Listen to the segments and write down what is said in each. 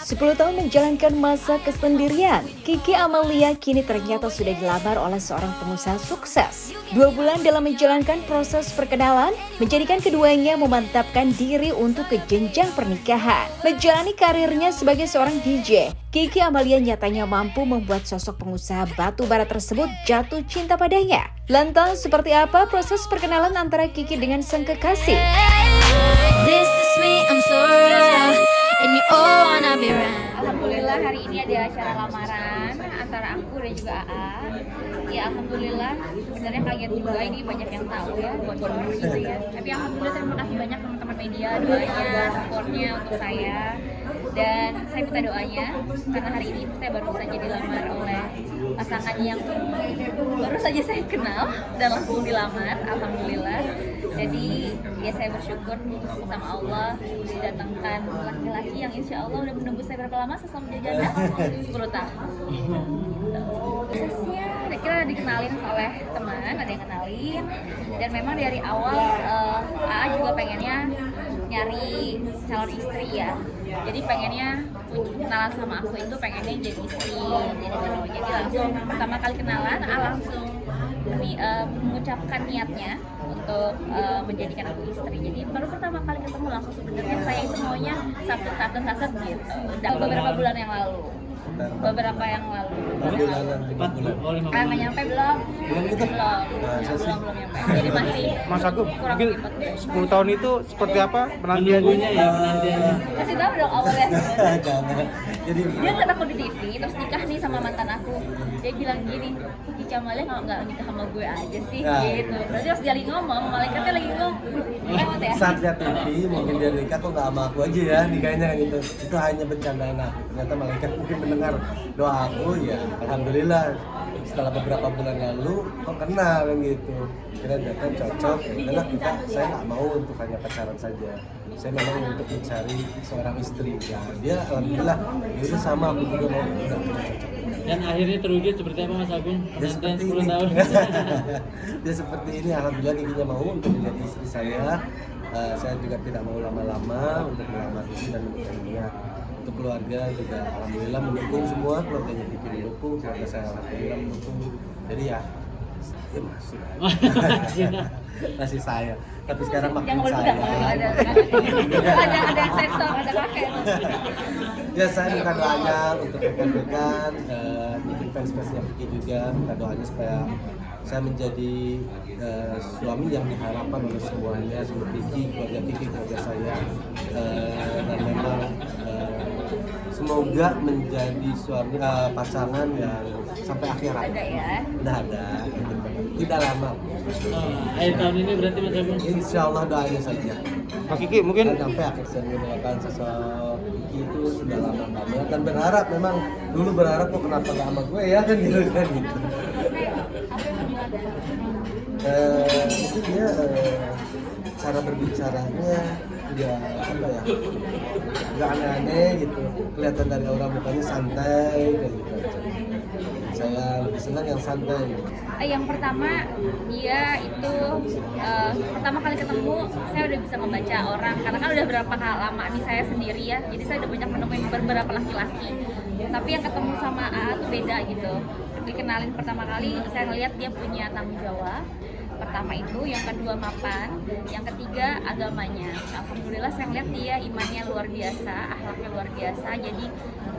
10 tahun menjalankan masa kesendirian, Kiki Amalia kini ternyata sudah dilamar oleh seorang pengusaha sukses. 2 bulan dalam menjalankan proses perkenalan, menjadikan keduanya memantapkan diri untuk ke jenjang pernikahan. Menjalani karirnya sebagai seorang DJ, Kiki Amalia nyatanya mampu membuat sosok pengusaha batu bara tersebut jatuh cinta padanya. Lantas, seperti apa proses perkenalan antara Kiki dengan sang kekasih? This is me, I'm so real, and you all wanna be around. Alhamdulillah hari ini ada acara lamaran antara aku dan juga AA. Ya alhamdulillah, sebenarnya kaget juga, ini banyak yang tahu ya, bocor gitu ya. Tapi alhamdulillah terima kasih banyak teman-teman media, doanya, supportnya untuk saya. Dan saya minta doanya, karena hari ini saya baru saja dilamar oleh pasangan yang baru saja saya kenal dan langsung dilamar, alhamdulillah. Jadi ya saya bersyukur sama Allah didatangkan laki-laki yang insya Allah udah menembus saya berapa lama selama jajanan 10 tahun. Prosesnya kita dikenalin oleh teman, ada yang kenalin, dan memang dari awal AA juga pengennya nyari calon istri ya. Jadi pengennya kenalan sama aku itu pengennya jadi istri gitu. Jadi langsung pertama kali kenalan AA langsung mengucapkan niatnya untuk menjadikan aku istri. Jadi baru pertama kali ketemu langsung sebenarnya saya itu maunya satu gitu. Udah beberapa bulan yang lalu. Beberapa yang lalu. 5 bulan. Nggak nyampe belum? Belum gitu? Belum nyampe. Jadi masih Mas Agung, kurang mungkin lebih 10 tahun itu seperti apa penantiannya? kasih tahu dong awalnya. Jangan. Jadi Dia ngeliat aku di TV, terus nikah nih sama mantan aku. Dia bilang gini, Kiki Amalia nggak nikah sama gue aja sih, Nah. gitu. Berarti harus dia lagi ngomong, malaikatnya lagi ngomong. Lewat ya? saat lihat TV mungkin dia nikah kok nggak sama aku aja ya nikahnya kan gitu. Itu hanya bercandaan aku. Ternyata malaikat mungkin mendengar doa aku ya. Alhamdulillah setelah beberapa bulan lalu kok kenal kan gitu. Kira datang cocok. Ya udahlah saya nggak mau untuk hanya pacaran saja. Saya memang untuk mencari seorang istri. Ya dia alhamdulillah itu sama aku juga mau udah cocok. Dan akhirnya terwujud seperti apa Mas Agung? Dia Penantian seperti 10 ini. tahun. Dia seperti ini, alhamdulillah Kikinya mau untuk menjadi istri saya. Saya juga tidak mau lama-lama untuk melamar Kiki dan menikahinya. Untuk keluarga juga alhamdulillah mendukung semua, keluarganya Kiki mendukung, keluarga saya alhamdulillah mendukung. Jadi ya masih saya. Tapi sekarang makin Jangan saya. ada sensor, ada pakai. Ya saya minta doanya untuk rekan-rekan, mungkin fans-fansnya Kiki juga minta doanya supaya saya menjadi suami yang diharapkan oleh semuanya seperti Kiki, keluarga saya, dan memang semoga menjadi suami pasangan yang sampai akhirat. Ada ya. Udah ada, tidak lama. Akhir tahun ini berarti Mas Agung. Insya Allah doanya saja. Mas Kiki mungkin Dan sampai akhir saya menggunakan sosok Kiki itu sudah lama banget dan berharap memang dulu berharap kok kenapa gak sama gue ya kan gitu kan gitu. Mungkin dia cara berbicaranya dia apa ya nggak aneh-aneh gitu, kelihatan dari aura mukanya santai kayak gitu aja. Saya lebih senang yang santai gitu. Yang pertama dia itu pertama kali ketemu saya udah bisa membaca orang karena kan udah berapa lama nih saya sendiri ya, jadi saya udah banyak menemukan beberapa laki-laki, tapi yang ketemu sama AA tuh beda gitu. Dikenalin pertama kali saya ngeliat dia punya tanggung jawab. Pertama itu, yang kedua mapan, yang ketiga agamanya. Alhamdulillah saya ngeliat dia imannya luar biasa, akhlaknya luar biasa. Jadi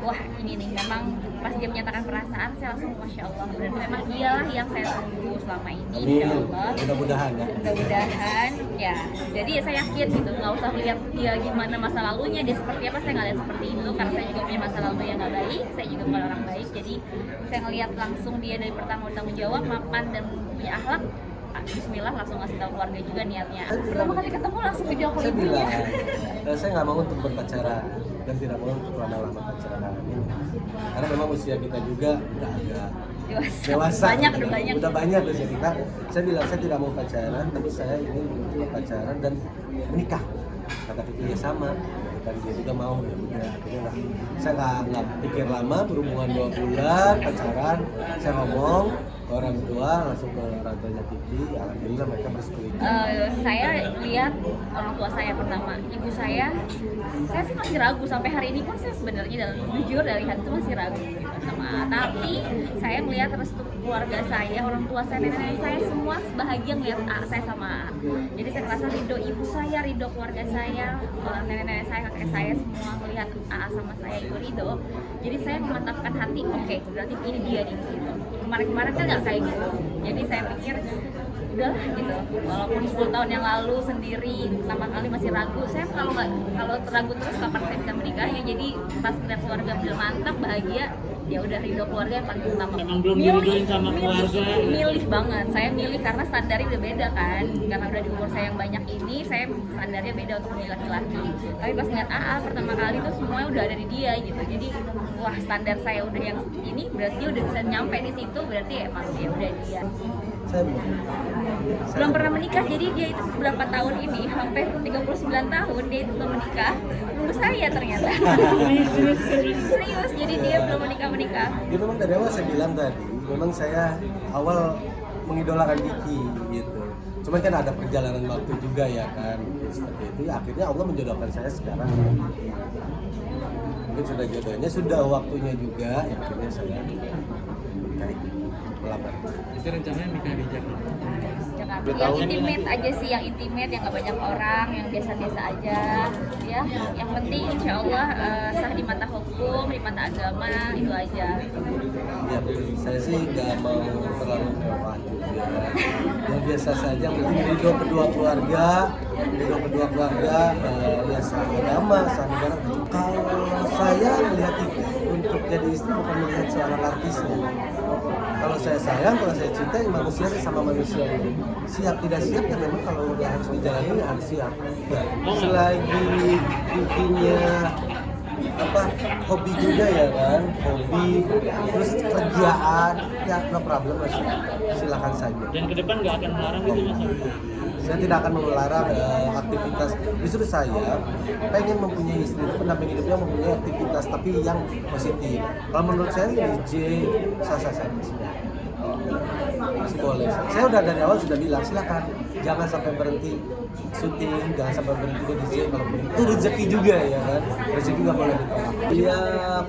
wah ini nih memang pas dia menyatakan perasaan saya langsung masya Allah. Berarti memang dialah yang saya tunggu selama ini. Insya Allah. Mudah-mudahan ya. Mudah-mudahan ya. Jadi ya saya yakin gitu, nggak usah lihat dia gimana masa lalunya, dia seperti apa, saya nggak lihat seperti itu karena saya juga punya masa lalu yang nggak baik, saya juga bukan orang baik. Jadi saya ngelihat langsung dia dari pertama bertanggung jawab, mapan dan punya akhlak. Bismillah langsung ngasih tahu keluarga juga niatnya. Pertama kali ketemu langsung video call Saya ibunya. bilang, saya nggak mau untuk berpacaran dan tidak mau untuk lama-lama pacaran ini. Karena memang usia kita juga udah agak dewasa. Udah banyak usia kita. Saya bilang saya tidak mau pacaran, tapi saya ingin untuk pacaran dan menikah. Kata Kiki ya sama. Dan dia juga mau ya udah akhirnya lah. Saya nggak pikir lama, berhubungan 2 bulan pacaran. Saya ngomong orang tua, langsung ke orang tuanya Kiki. Alhamdulillah mereka bersetuju. Saya lihat orang tua saya pertama, ibu saya sih masih ragu sampai hari ini pun saya sebenarnya jujur dari hati itu masih ragu gitu sama. Tapi saya melihat restu keluarga saya, orang tua saya, nenek saya semua bahagia melihat saya sama A. Jadi saya merasa ridho ibu saya, ridho keluarga saya, nenek-nenek saya, kakek saya semua melihat A sama saya itu ridho. Jadi saya memantapkan hati, oke, berarti ini dia nih gitu. Kemarin-kemarin kan nggak kayak gitu. Jadi saya pikir udahlah gitu, walaupun 10 tahun yang lalu sendiri pertama kali masih ragu, saya kalau ragu terus kapan saya bisa menikah ya. Jadi pas lihat keluarga udah mantap bahagia, ya udah ridho keluarga yang paling utama. Emang belum diridoin sama keluarga? Milih banget, saya milih karena standarnya udah beda kan, karena udah di umur saya yang banyak ini, saya standarnya beda untuk memilih laki-laki. Tapi pas ngeliat AA pertama kali tuh semuanya udah ada di dia gitu, jadi wah standar saya udah yang ini, berarti udah bisa nyampe di situ, berarti emang ya udah dia. Saya Belum pernah menikah, jadi dia itu berapa tahun ini, hampir 39 tahun dia itu belum menikah, nunggu saya ternyata. Serius, jadi dia belum menikah. Ya memang dari awal saya bilang tadi, memang saya awal mengidolakan Kiki gitu. Cuman kan ada perjalanan waktu juga ya kan, ya, seperti itu. Ya, akhirnya Allah menjodohkan saya sekarang. Mungkin sudah jodohnya, sudah waktunya juga. Ya, akhirnya saya kayak gitu, melamar. Itu rencananya nikah di Jakarta. Jakarta. Yang intimate aja sih, yang intimate, yang gak banyak orang, yang biasa-biasa aja ya. Yang penting insya Allah sah di mata hukum, di mata agama, itu aja. Ya, saya sih nggak mau terlalu mewah juga. Yang biasa saja, mungkin ridho kedua keluarga, ya sah agama, sah negara. Kalau saya melihat itu untuk jadi istri bukan melihat seorang artisnya. Kalau saya sayang, kalau saya cinta, ya manusia sama manusia ini. Siap tidak siap ya memang kalau udah harus dijalani ya harus siap. Ya, selagi bikinnya hobi juga ya kan, hobi terus kerjaan ya no problem mas, silakan saja. Dan ke depan nggak akan melarang itu Mas Agus? Saya tidak akan melarang aktivitas. Justru saya pengen mempunyai istri itu pendamping hidupnya mempunyai aktivitas tapi yang positif. Kalau menurut saya DJ sah-sah saja masih boleh. Saya udah dari awal sudah bilang silakan, jangan sampai berhenti syuting, jangan sampai berhenti ke DJ. Kalau itu rezeki juga ya kan, rezeki nggak boleh ditolak. Dia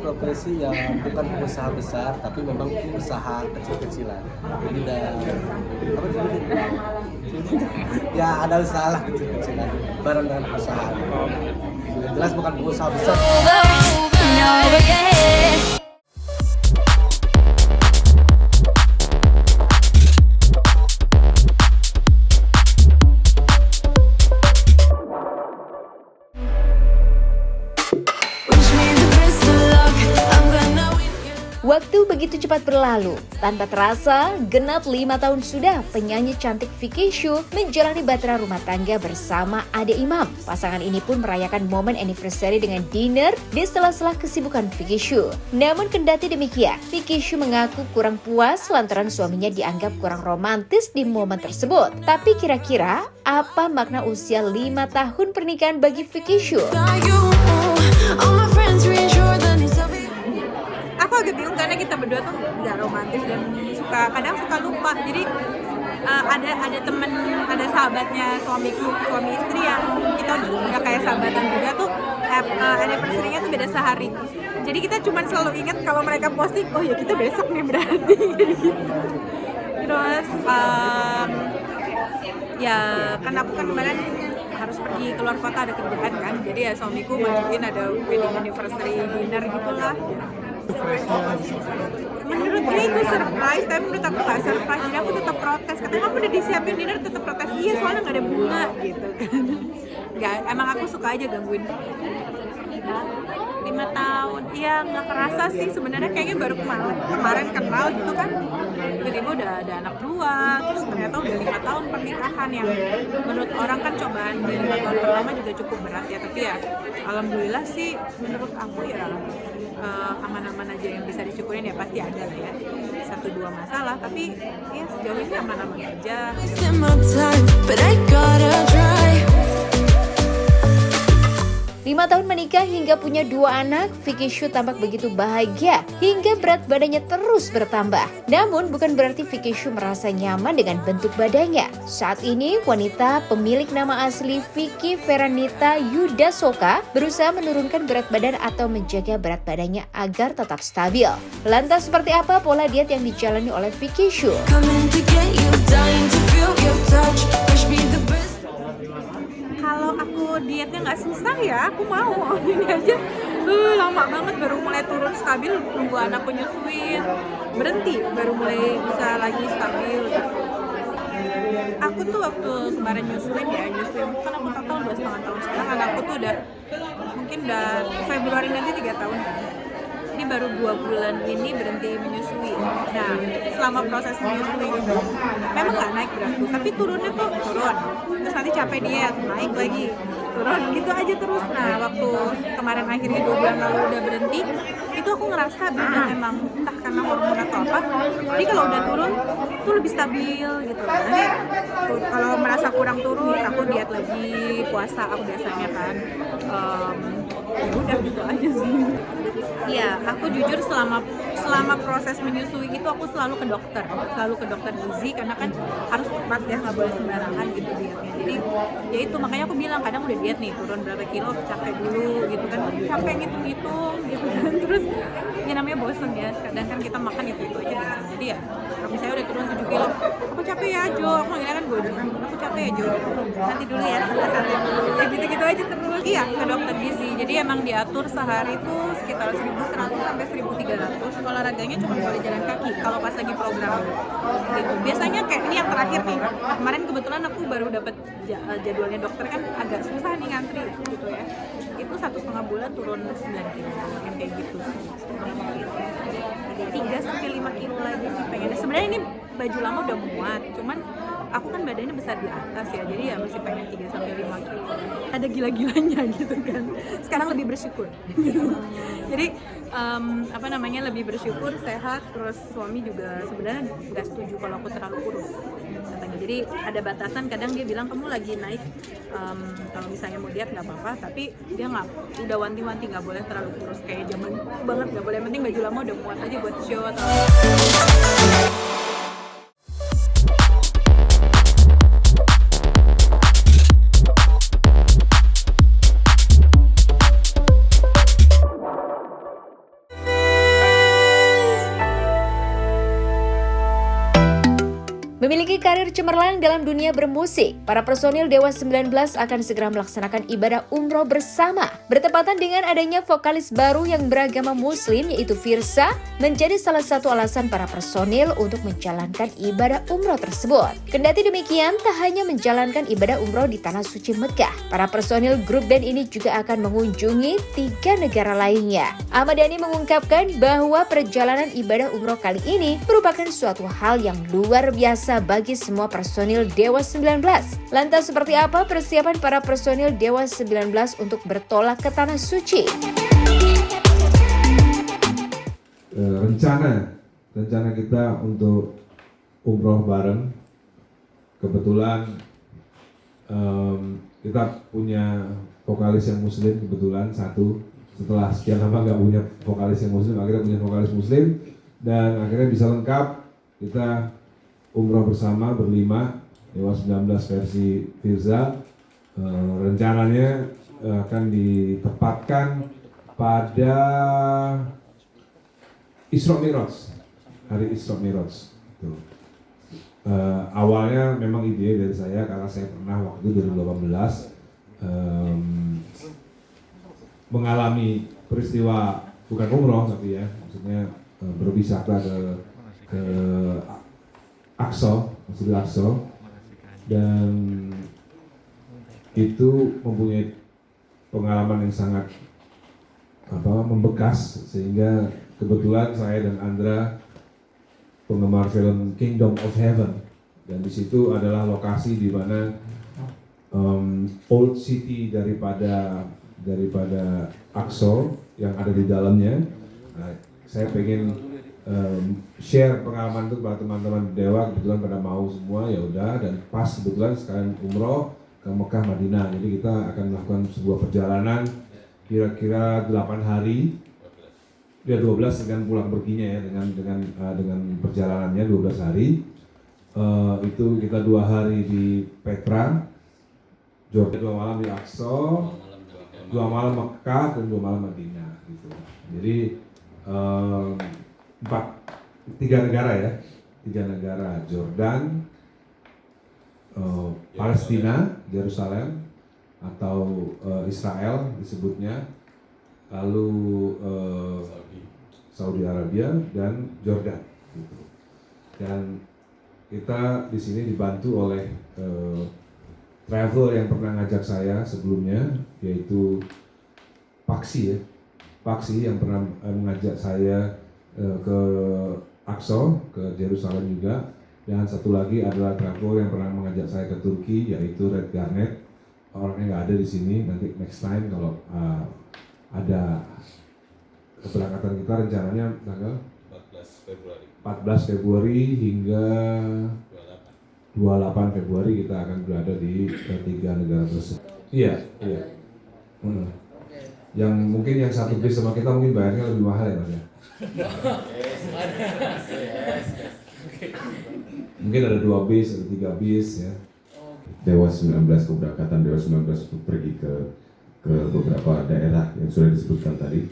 profesi yang bukan pengusaha besar tapi memang usaha kecil-kecilan. Jadi ya ada usaha lah kecil-kecilan bareng dengan perusahaan. Sudah jelas bukan pengusaha besar. Waktu begitu cepat berlalu, tanpa terasa genap 5 tahun sudah penyanyi cantik Vicky Shu menjalani batra rumah tangga bersama Ade Imam. Pasangan ini pun merayakan momen anniversary dengan dinner di sela-sela kesibukan Vicky Shu. Namun kendati demikian, Vicky Shu mengaku kurang puas lantaran suaminya dianggap kurang romantis di momen tersebut. Tapi kira-kira apa makna usia 5 tahun pernikahan bagi Vicky Shu? Aku agak bingung karena kita berdua tuh nggak romantis dan kadang suka lupa. Jadi ada sahabatnya suami istri yang kita udah kayak sahabatan juga tuh, anniversary-nya tuh beda sehari. Jadi kita cuma selalu ingat kalau mereka posting, oh ya kita besok nih berarti. Terus ya kan aku kan kemarin harus pergi keluar kota, ada kerjaan kan, jadi ya suamiku majuin ada wedding anniversary dinner gitulah. Menurut dia itu surprise, tapi menurut aku nggak surprise, jadi aku tetap protes. Katanya kamu udah disiapin dinner, tetap protes. Iya soalnya nggak ada bunga gitu kan. Nggak, emang aku suka aja gangguin. 5 tahun, iya nggak kerasa sih sebenarnya, kayaknya baru kemarin kenal gitu kan. Tiba-tiba udah ada anak 2, terus ternyata udah 5 tahun pernikahan yang menurut orang kan cobaan di 5 tahun pertama juga cukup berat ya. Tapi ya alhamdulillah sih menurut aku ya aman-aman aja, yang bisa disyukurin ya pasti ada lah ya 1-2 masalah, tapi ya sejauh ini aman-aman aja. 5 tahun menikah hingga punya 2 anak, Vicky Shu tampak begitu bahagia hingga berat badannya terus bertambah. Namun bukan berarti Vicky Shu merasa nyaman dengan bentuk badannya. Saat ini wanita pemilik nama asli Vicky Feranita Yudasoka berusaha menurunkan berat badan atau menjaga berat badannya agar tetap stabil. Lantas seperti apa pola diet yang dijalani oleh Vicky Shu? Kalau aku dietnya nggak susah ya, aku mau. Ini aja lama banget baru mulai turun stabil, nunggu anak menyusuin, berhenti baru mulai bisa lagi stabil. Aku tuh waktu kemarin nyusuin kan aku total 2,5 tahun, sekarang anakku tuh mungkin udah Februari nanti 3 tahun kan. Ini baru 2 bulan ini berhenti menyusui. Nah, selama proses menyusui itu memang nggak naik beratku, tapi turunnya tuh turun. Terus nanti capek diet, naik lagi, turun, gitu aja terus. Nah, waktu kemarin akhirnya 2 bulan lalu udah berhenti, itu aku ngerasa beda memang, entah karena hormon atau apa. Jadi kalau udah turun, tuh lebih stabil gitu. Nanti kalau merasa kurang turun, aku diet lagi, puasa aku biasanya kan. Ya udah gitu aja sih. Iya, aku jujur selama proses menyusui itu aku selalu ke dokter gizi karena kan harus tepat ya, nggak boleh sembarangan gitu dietnya. Jadi ya itu makanya aku bilang kadang udah diet nih turun berapa kilo, capek dulu gitu kan, capek ngitung-ngitung gitu kan. Terus ya namanya bosen ya, kadang kan kita makan itu aja bosen. Jadi ya kalau misalnya udah turun 7 kilo, aku capek ya Jo, aku manggilnya kan gue aku capek ya Jo, nanti dulu ya santai dulu, ya gitu-gitu aja terus. Iya, ke dokter gizi. Jadi emang diatur sehari tuh sekitar 1.100 sampai 1.300. Olahraganya cuma boleh jalan kaki kalau pas lagi program gitu. Biasanya kayak ini yang terakhir nih, kemarin kebetulan aku baru dapat jadwalnya dokter, kan agak susah nih ngantri gitu ya. Itu 1,5 bulan turun 9 kilo yang kayak gitu. 3 sampai 5 kilo lagi sih pengennya. Sebenarnya ini baju lama udah muat, cuman aku kan badannya besar di atas ya, jadi ya masih pengen 3 sampai 5 kilo. Ada gila-gilanya gitu kan. Sekarang lebih bersyukur. Jadi lebih bersyukur, sehat, terus suami juga sebenarnya nggak setuju kalau aku terlalu kurus katanya. Jadi ada batasan, kadang dia bilang kamu lagi naik, kalau misalnya mau diet nggak apa-apa, tapi dia udah wanti-wanti nggak boleh terlalu kurus kayak zaman banget, nggak boleh, penting baju lama udah muat aja buat show atau Memiliki karir cemerlang dalam dunia bermusik, para personil Dewa 19 akan segera melaksanakan ibadah umroh bersama. Bertepatan dengan adanya vokalis baru yang beragama muslim yaitu Firsa, menjadi salah satu alasan para personil untuk menjalankan ibadah umroh tersebut. Kendati demikian, tak hanya menjalankan ibadah umroh di Tanah Suci Mekah, para personil grup band ini juga akan mengunjungi 3 negara lainnya. Ahmad Dhani mengungkapkan bahwa perjalanan ibadah umroh kali ini merupakan suatu hal yang luar biasa bagi semua personil Dewa 19. Lantas seperti apa persiapan para personil Dewa 19 untuk bertolak ke Tanah Suci? Rencana kita untuk umroh bareng. Kebetulan kita punya vokalis yang muslim, kebetulan satu. Setelah sekian lama nggak punya vokalis yang muslim, akhirnya punya vokalis muslim, dan akhirnya bisa lengkap. Kita umroh bersama berlima, Dewa 19 versi Firza. Rencananya akan ditempatkan pada Isra Mi'raj, hari Isra Mi'raj. Awalnya memang ide dari saya karena saya pernah waktu itu 2018 mengalami peristiwa bukan umroh tapi ya, maksudnya berwisata ke Aqsa, Masjidil Aqsa, dan itu mempunyai pengalaman yang sangat membekas, sehingga kebetulan saya dan Andra penggemar film Kingdom of Heaven, dan di situ adalah lokasi di mana old city daripada Aqsa yang ada di dalamnya. Nah, saya pengen share pengalaman itu kepada teman-teman Dewa, kebetulan pada mau semua, ya udah, dan pas kebetulan sekarang umroh ke Mekah Madinah, jadi kita akan melakukan sebuah perjalanan kira-kira 8 hari. Ya 12 dengan pulang perginya ya, dengan perjalanannya 12 hari. Itu kita 2 hari di Petra, Jordan, 2 malam di Aqsa, 2 malam Mekah, dan 2 malam Madinah gitu. Jadi 3 negara ya, 3 negara, Jordan, Palestina, Yerusalem, atau Israel disebutnya, lalu Saudi Arabia dan Jordan gitu. Dan kita di sini dibantu oleh travel yang pernah ngajak saya sebelumnya, yaitu Paksi ya, Paksi yang pernah mengajak saya ke Aqsa, ke Yerusalem juga. Dan satu lagi adalah travel yang pernah mengajak saya ke Turki, yaitu Red Garnet. Orangnya nggak ada di sini, nanti next time kalau ada keberangkatan kita rencananya tanggal 14 Februari hingga 28 Februari kita akan berada di 3 negara tersebut. Iya. Yang mungkin yang satu bis sama kita mungkin bayarnya lebih mahal ya Mas ya. Mungkin ada 2 bis, ada 3 bis ya. Dewas 19 keberangkatan Dewas 19 untuk pergi ke beberapa daerah yang sudah disebutkan tadi.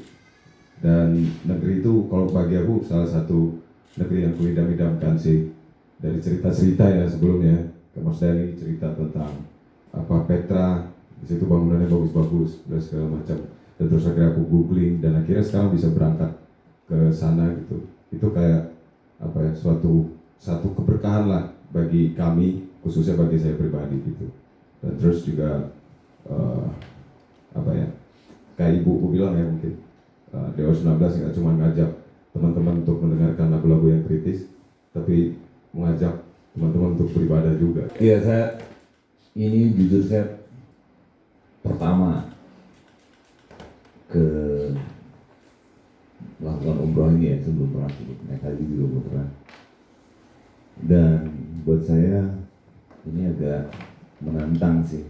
Dan negeri itu kalau bagi aku salah satu negeri yang kuidam-idamkan sih, dari cerita-cerita ya sebelumnya ke Mas Dani cerita tentang Petra, di situ bangunannya bagus-bagus dan segala macam. Dan terus akhirnya aku googling dan akhirnya sekarang bisa berangkat ke sana gitu. Itu kayak satu keberkahan lah bagi kami, khususnya bagi saya pribadi gitu. Dan terus juga kayak ibuku bilang ya mungkin Dewa 19 nggak cuma ngajak teman-teman untuk mendengarkan lagu-lagu yang kritis, tapi mengajak teman-teman untuk beribadah juga. Iya, jujur saya pertama ke melakukan umroh ini ya, sebelum pernah naik haji juga belum pernah. Dan buat saya ini agak menantang sih.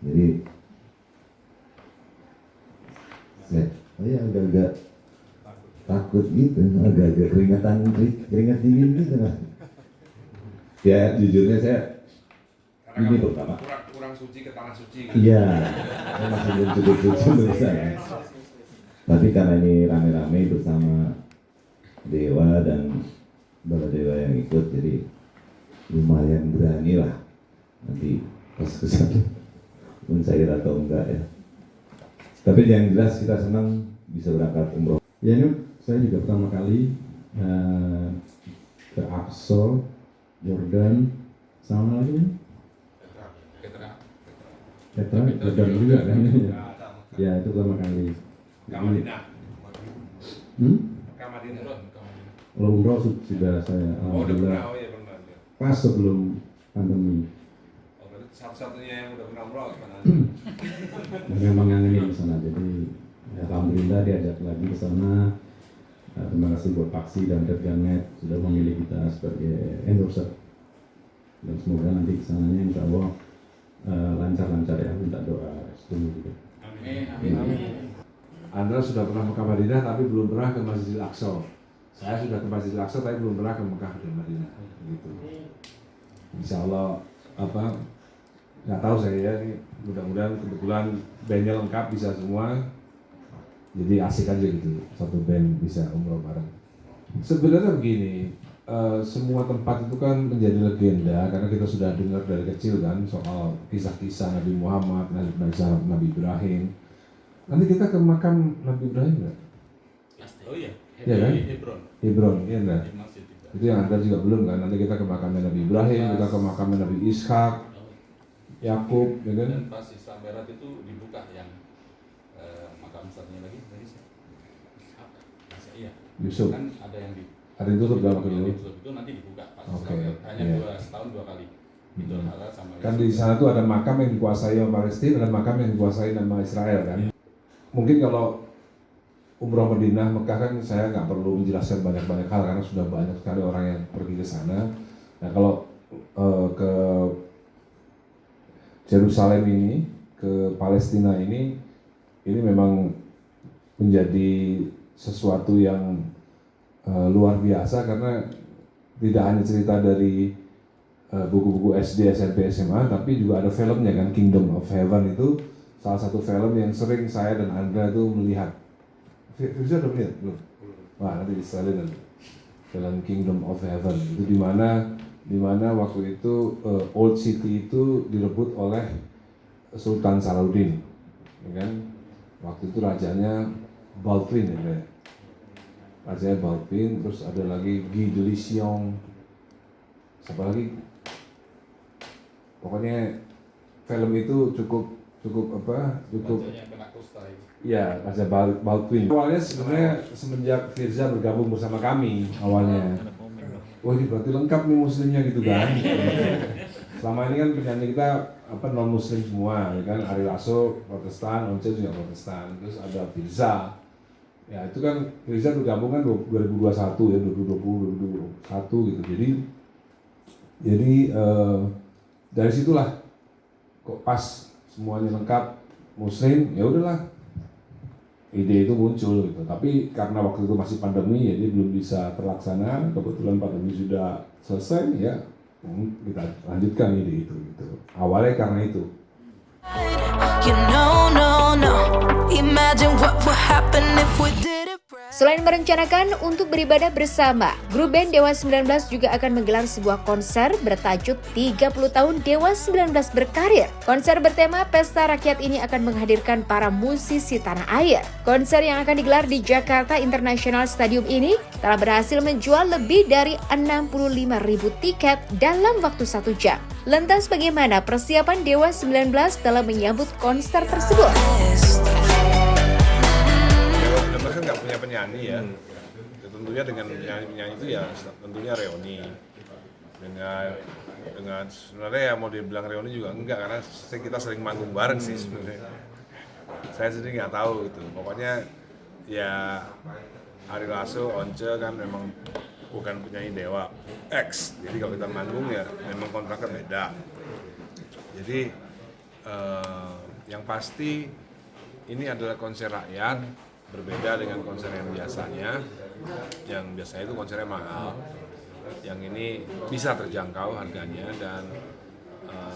Jadi saya agak-agak takut gitu, agak-agak keringat dingin gitu. Ya jujurnya saya ini pertama kurang suci ke tanah suci. Iya, saya masih belum cukup suci menurut saya. Tapi karena ini rame-rame bersama Dewa dan Bala Dewa yang ikut, jadi lumayan berani lah nanti pas kesana mencair atau enggak ya. Tapi yang jelas kita senang bisa berangkat umroh. Ya ini saya juga pertama kali ke Aqsa, Jordan, sama lagi ya? Petra, Jordan juga kan? Ya itu pertama kali. Madinah. Kalau umroh sudah saya alhamdulillah pas sebelum pandemi. Satu-satunya yang udah pernah umroh gimana? Memang ngangenin di sana, jadi alhamdulillah diajak lagi ke sana. Terima kasih buat Paksi dan Red Garnet sudah memilih kita sebagai endorser. Dan semoga nanti kesananya insya Allah lancar-lancar ya, minta doa restu juga. Amin. Anda sudah pernah Mekah Madinah tapi belum pernah ke Masjidil Aqsa. Saya sudah ke Masjidil Aqsa tapi belum pernah ke Mekah dan Madinah. Gitu. Insya Allah nggak tahu saya ya, ini mudah-mudahan kebetulan bandnya lengkap bisa semua. Jadi asik aja gitu, satu band bisa umroh bareng. Sebenarnya begini, semua tempat itu kan menjadi legenda karena kita sudah dengar dari kecil kan soal kisah-kisah Nabi Muhammad, Nabi Ibrahim. Nanti kita ke makam Nabi Ibrahim nggak? Oh iya. Iya kan? Hebron, iya enggak? Itu yang Anda juga belum kan? Nanti kita ke makamnya Nabi Ibrahim, kita ke makamnya Nabi Ishak, Yakub, ya kan? Dan pas Islam Barat itu dibuka yang makam satunya lagi dari Ishak. Iya. Yusuf. Kan ada yang ditutup dalam yang kedua. ditutup itu nanti dibuka pas Oke, hanya iya. setahun 2 kali. Itu sama Kan di sana tuh ada makam yang dikuasai sama Palestina, ada makam yang dikuasai sama Israel kan. Mungkin kalau umroh Madinah, Mekah kan saya nggak perlu menjelaskan banyak-banyak hal karena sudah banyak sekali orang yang pergi ke sana. Nah kalau ke Yerusalem ini, ke Palestina ini, ini memang menjadi sesuatu yang luar biasa karena tidak hanya cerita dari buku-buku SD, SMP, SMA, tapi juga ada filmnya kan, Kingdom of Heaven itu salah satu film yang sering saya dan Andra itu melihat. Firza udah melihat belum? Wah, nanti disetelin nanti. Film Kingdom of Heaven itu di mana waktu itu Old City itu direbut oleh Sultan Salahuddin, ya kan? Waktu itu rajanya Baldwin ya, rajanya Baldwin, terus ada lagi Guy de Lission, siapa lagi? Pokoknya film itu cukup ya, Raja Baldwin. Awalnya sebenarnya semenjak Firza bergabung bersama kami awalnya. Wah, ini berarti lengkap nih muslimnya gitu kan. Selama ini kan penyanyi kita non muslim semua, ya kan. Ari Lasso Protestan, Once juga Protestan. Terus ada Firza. Ya itu kan Firza bergabung kan 2021 ya, 2020, 2021 gitu. Jadi dari situlah kok pas semuanya lengkap muslim, ya udahlah ide itu muncul gitu. Tapi karena waktu itu masih pandemi, jadi belum bisa terlaksana. Kebetulan pandemi sudah selesai, ya kita lanjutkan ide itu gitu. Awalnya karena itu. Selain merencanakan untuk beribadah bersama, grup band Dewa 19 juga akan menggelar sebuah konser bertajuk 30 tahun Dewa 19 berkarir. Konser bertema Pesta Rakyat ini akan menghadirkan para musisi tanah air. Konser yang akan digelar di Jakarta International Stadium ini telah berhasil menjual lebih dari 65.000 tiket dalam waktu 1 jam. Lantas bagaimana persiapan Dewa 19 dalam menyambut konser tersebut? Kan nggak punya penyanyi ya. Tentunya dengan penyanyi itu ya tentunya reuni. Dengan sebenarnya ya mau dibilang reuni juga enggak, karena kita sering manggung bareng sih sebenarnya. Saya sendiri nggak tahu itu. Pokoknya ya Ari Lasso, Once kan memang bukan penyanyi Dewa X. Jadi kalau kita manggung ya memang kontraknya beda. Jadi yang pasti ini adalah konser rakyat, berbeda dengan konser yang biasanya itu konsernya mahal, yang ini bisa terjangkau harganya, dan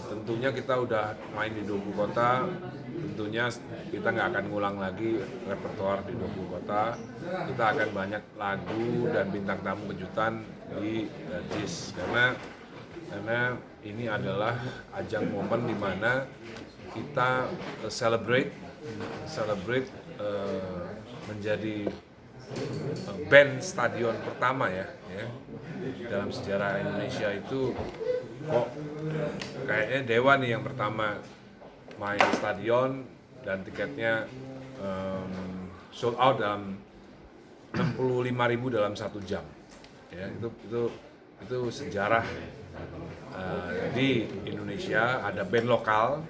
tentunya kita udah main di 20 kota, tentunya kita nggak akan ngulang lagi repertoar di 20 kota, kita akan banyak lagu dan bintang tamu kejutan di JIS, karena ini adalah ajang momen di mana kita celebrate menjadi band stadion pertama ya dalam sejarah Indonesia. Itu kok kayaknya Dewa nih yang pertama main di stadion dan tiketnya sold out dalam 65.000 dalam 1 jam ya. Itu sejarah di Indonesia. Ada band lokal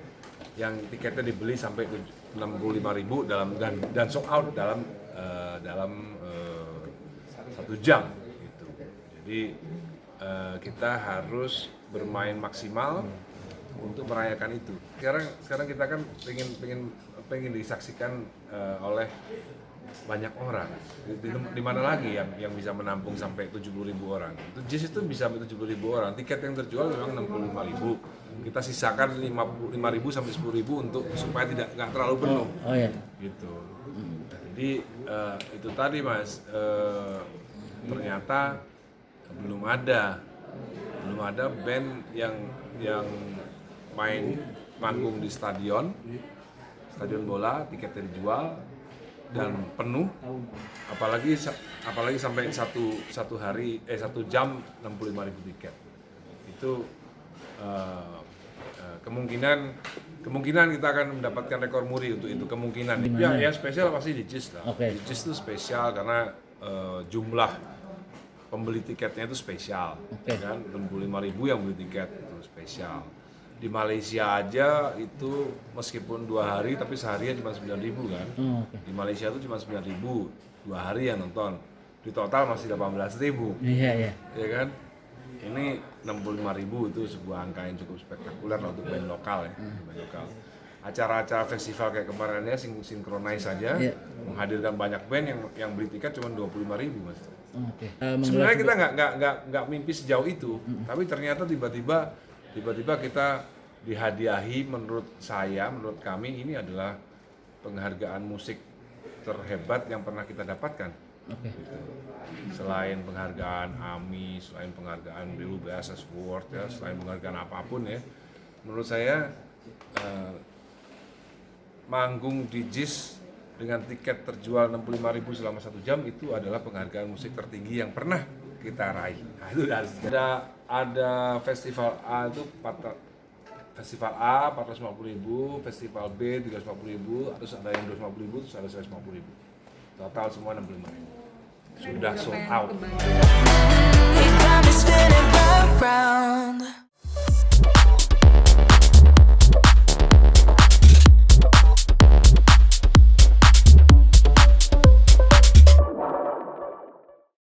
yang tiketnya dibeli sampai 65.000 dan sold out dalam 1 jam gitu. Jadi kita harus bermain maksimal untuk merayakan itu. Sekarang kita kan pengen disaksikan oleh banyak orang. Di mana lagi yang bisa menampung sampai 70.000 orang? Itu JIS itu bisa sampai 70.000 orang. Tiket yang terjual memang 65.000. Kita sisakan 5.000 sampai 10.000 untuk supaya nggak terlalu penuh. Oh ya. Gitu. Jadi itu tadi Mas, ternyata belum ada band yang main manggung di stadion bola, tiketnya dijual dan penuh, apalagi sampai satu jam 65.000 tiket. Itu kemungkinan kita akan mendapatkan rekor muri untuk itu, kemungkinan. Ya spesial pasti di JIS lah. Okay. Di JIS itu spesial karena jumlah pembeli tiketnya itu spesial, kan 65.000 yang beli tiket itu spesial. Di Malaysia aja itu meskipun 2 hari tapi seharian cuma 9.000 kan. Di Malaysia itu cuma 9.000, 2 hari yang nonton. Di total masih 18.000. Iya. Ya kan? Ini 65.000 itu sebuah angka yang cukup spektakuler untuk band lokal ya, band lokal. acara-acara festival kayak kemarinnya sinkronize saja, menghadirkan banyak band yang beli tiket cuma 25.000 Mas. Oke. Sebenarnya kita nggak mimpi sejauh itu, tapi ternyata tiba-tiba kita dihadiahi, menurut kami ini adalah penghargaan musik terhebat yang pernah kita dapatkan. Gitu. Selain penghargaan AMI, selain penghargaan BUBSS Award ya, selain penghargaan apapun ya, menurut saya manggung di JIS dengan tiket terjual 65.000 selama 1 jam itu adalah penghargaan musik tertinggi yang pernah kita raih. Nah, itu ada festival A itu Festival A 450.000, Festival B 350.000, terus ada yang 250.000, terus ada 150.000. Total semua 65.000. Sudah sold out.